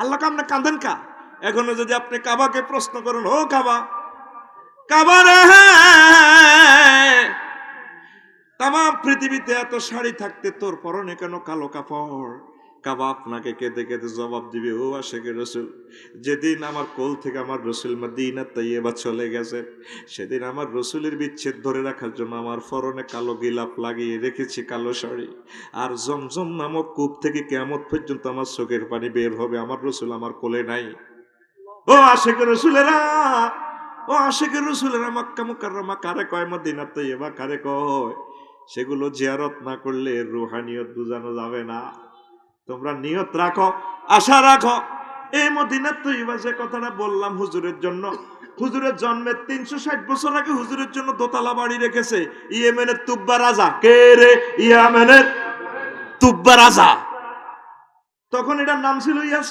আল্লাহকে আপনি কাঁদেন কা? এখনো যদি আপনি কাবাকে প্রশ্ন করেন, ও কাবা, কাবা রে, তাম পৃথিবীতে এত শাড়ি থাকতে তোর পরনে কেন কালো কাপড়? কাবা আপনাকে কেঁদে কেঁদে জবাব দিবে, ও আশিকে রসুল, যেদিন আমার কোল থেকে আমার রসুল মদিনা তাইয়্যিবা চলে গেছে, সেদিন আমার রসুলের বিচ্ছেদ ধরে রাখার জন্য আমার পরনে কালো গিলাপ লাগিয়ে রেখেছি, কালো শাড়ি। আর জমজম নামক কূপ থেকে কিয়ামত পর্যন্ত আমার চোখের পানি বের হবে, আমার রসুল আমার কোলে নাই। ও আশিকে রসুলেরা, ও আশিকে রসুলেরা, মক্কা মুকাররমা কারে কয়, মদিনা তাইয়্যিবা কারে কয়? সেগুলো জিয়ারত না করলে রুহানিয়ত বুঝানো যাবে না। তোমরা নিয়ত রাখো, আশা রাখো। এই মদিনা তাইয়্যিবা যে কথাটা বললাম হুজুরের জন্য, হুজুরের জন্মের 360 বছর আগে হুজুরের জন্য দোতলা বাড়ি রেখেছে ইয়েমেনের তুব্বা রাজা। কে রে? ইয়েমেনের তুব্বা রাজা। তখন এটার নাম ছিল ইয়াস।